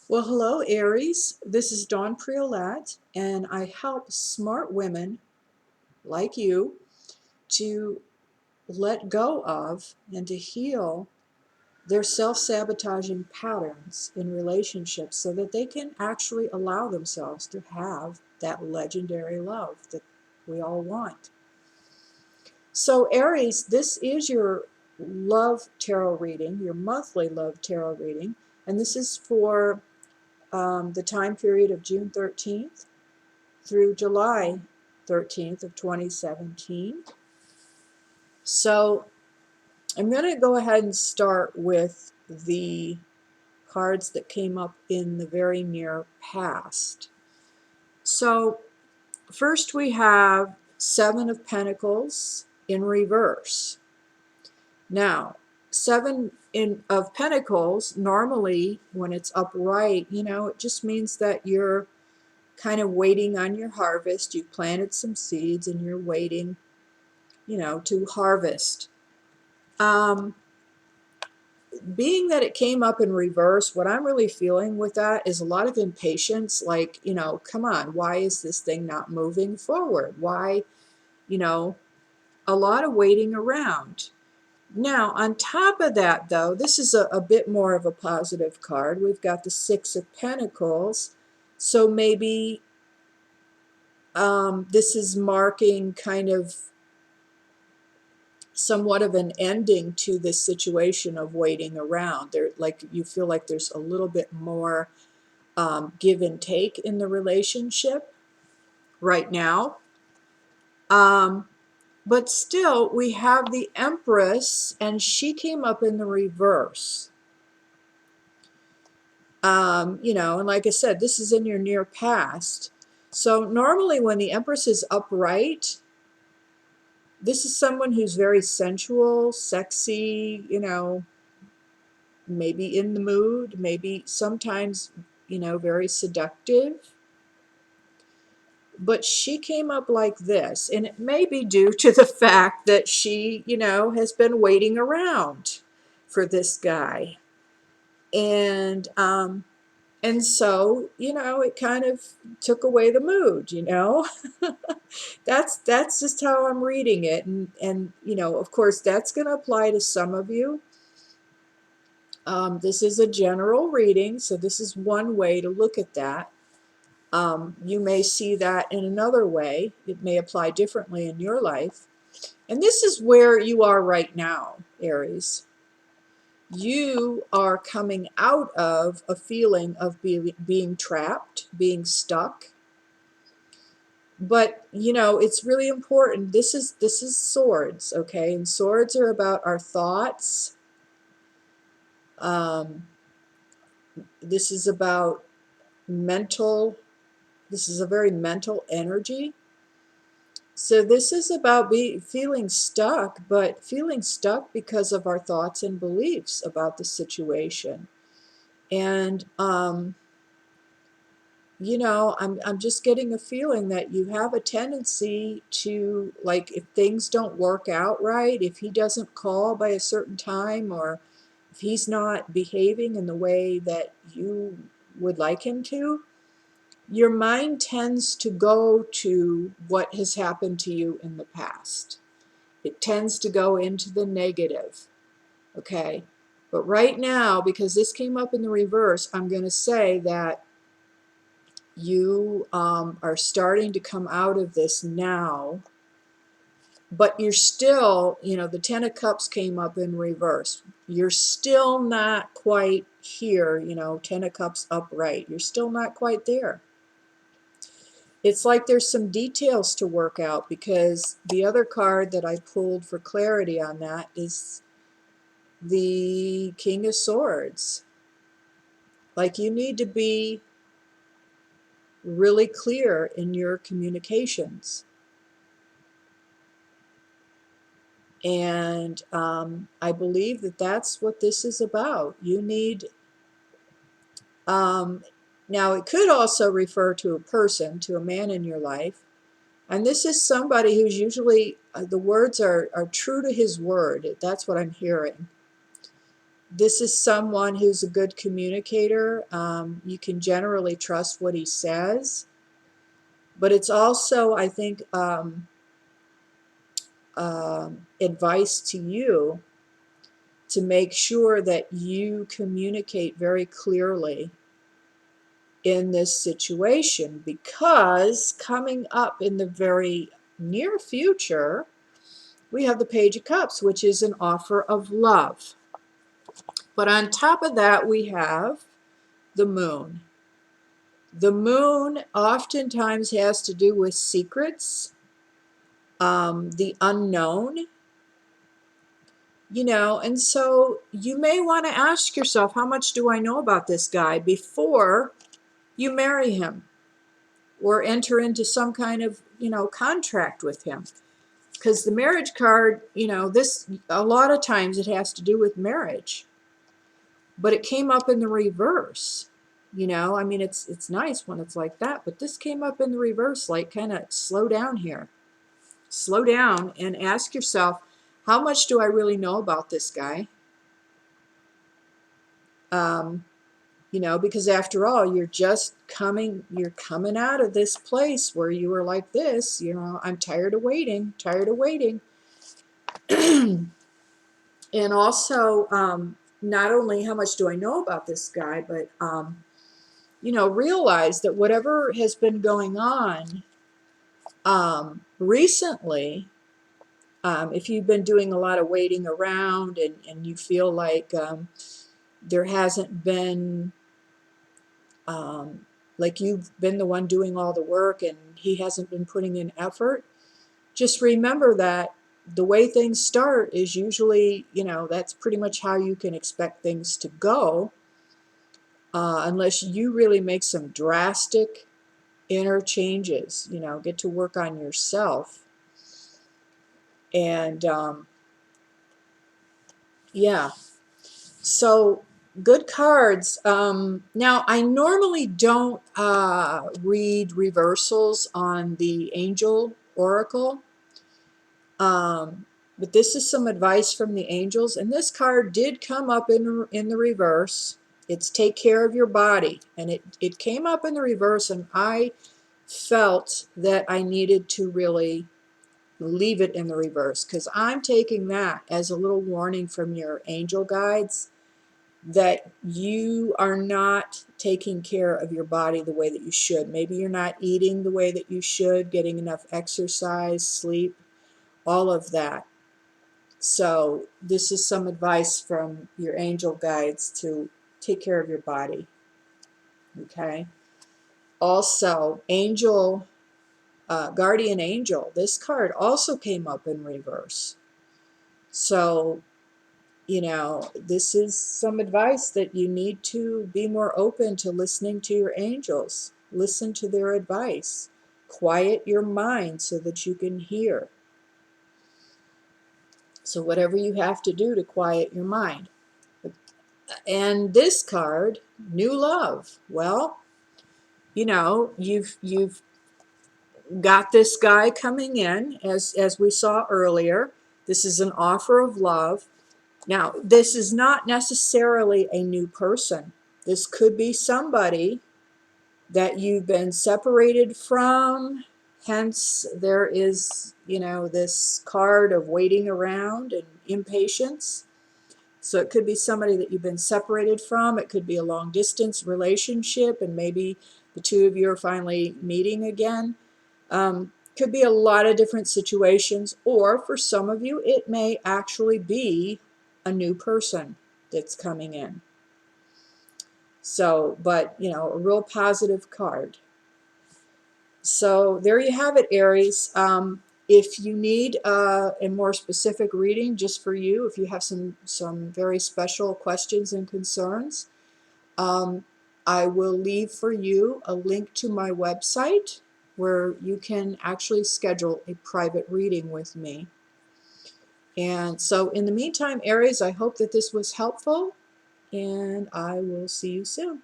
Well, hello, Aries. This is Dawn Priolat, and I help smart women like you to let go of and to heal their self-sabotaging patterns in relationships so that they can actually allow themselves to have that legendary love that we all want. So, Aries, this is your love tarot reading, your monthly love tarot reading, and this is for the time period of June 13th through July 13th of 2017. So I'm going to go ahead and start with the cards that came up in the very near past. So first we have Seven of Pentacles in reverse. Now, of Pentacles, normally when it's upright, it just means that you're kind of waiting on your harvest. You planted some seeds and you're waiting, to harvest. Being that it came up in reverse, what I'm really feeling with that is a lot of impatience. Like, come on, why is this thing not moving forward? Why, you know, a lot of waiting around. Now, on top of that, though, this is a bit more of a positive card. We've got the Six of Pentacles. So maybe this is marking kind of somewhat of an ending to this situation of waiting around. There, like, you feel like there's a little bit more give and take in the relationship right now. But still, we have the Empress, and she came up in the reverse. And like I said, this is in your near past. So normally when the Empress is upright, this is someone who's very sensual, sexy, maybe in the mood, maybe sometimes, very seductive. But she came up like this, and it may be due to the fact that she, has been waiting around for this guy. And so, it kind of took away the mood. That's just how I'm reading it. And of course, that's going to apply to some of you. This is a general reading, so this is one way to look at that. You may see that in another way. It may apply differently in your life. And this is where you are right now, Aries. You are coming out of a feeling of being trapped, being stuck. But, it's really important. This is swords, okay? And swords are about our thoughts. This is about this is a very mental energy. So this is about feeling stuck, but feeling stuck because of our thoughts and beliefs about the situation. And I'm just getting a feeling that you have a tendency to, like, if things don't work out right, if he doesn't call by a certain time, or if he's not behaving in the way that you would like him to, your mind tends to go to what has happened to you in the past. It tends to go into the negative, okay? But right now, because this came up in the reverse, I'm going to say that you are starting to come out of this now, but you're still, the Ten of Cups came up in reverse. You're still not quite here, Ten of Cups upright. You're still not quite there. It's like there's some details to work out, because the other card that I pulled for clarity on that is the King of Swords. Like, you need to be really clear in your communications. And I believe that that's what this is about. You need, now it could also refer to a person, to a man in your life. And this is somebody who's usually, the words are true to his word. That's what I'm hearing. This is someone who's a good communicator. You can generally trust what he says, but it's also, I think, advice to you to make sure that you communicate very clearly in this situation, because coming up in the very near future, we have the Page of Cups, which is an offer of love. But on top of that, we have the moon. The moon oftentimes has to do with secrets, the unknown, and so you may want to ask yourself, how much do I know about this guy before you marry him or enter into some kind of, contract with him? Because the marriage card, this, a lot of times it has to do with marriage, but it came up in the reverse. I mean, it's nice when it's like that, but this came up in the reverse, like, kind of slow down here. Slow down and ask yourself, how much do I really know about this guy? Because after all, you're coming out of this place where you were like this, I'm tired of waiting, tired of waiting. And also, not only how much do I know about this guy, but, realize that whatever has been going on recently, if you've been doing a lot of waiting around and you feel like there hasn't been, like you've been the one doing all the work and he hasn't been putting in effort, just remember that the way things start is usually, that's pretty much how you can expect things to go, unless you really make some drastic inner changes, get to work on yourself. And yeah, so good cards. Now, I normally don't read reversals on the Angel Oracle, but this is some advice from the angels, and this card did come up in the reverse. It's take care of your body, and it came up in the reverse, and I felt that I needed to really leave it in the reverse, because I'm taking that as a little warning from your angel guides that you are not taking care of your body the way that you should. Maybe you're not eating the way that you should, getting enough exercise, sleep, all of that. So this is some advice from your angel guides to take care of your body. Okay. Also, angel, guardian angel, this card also came up in reverse. So, this is some advice that you need to be more open to listening to your angels. Listen to their advice. Quiet your mind so that you can hear. So whatever you have to do to quiet your mind. And this card, new love. Well, you've got this guy coming in, as we saw earlier. This is an offer of love. Now, this is not necessarily a new person. This could be somebody that you've been separated from. Hence, there is, this card of waiting around and impatience. So it could be somebody that you've been separated from. It could be a long distance relationship, and maybe the two of you are finally meeting again. Could be a lot of different situations, or for some of you, it may actually be a new person that's coming in. So, but, a real positive card. So there you have it, Aries. If you need a more specific reading just for you, if you have some very special questions and concerns, I will leave for you a link to my website where you can actually schedule a private reading with me. And so in the meantime, Aries, I hope that this was helpful, and I will see you soon.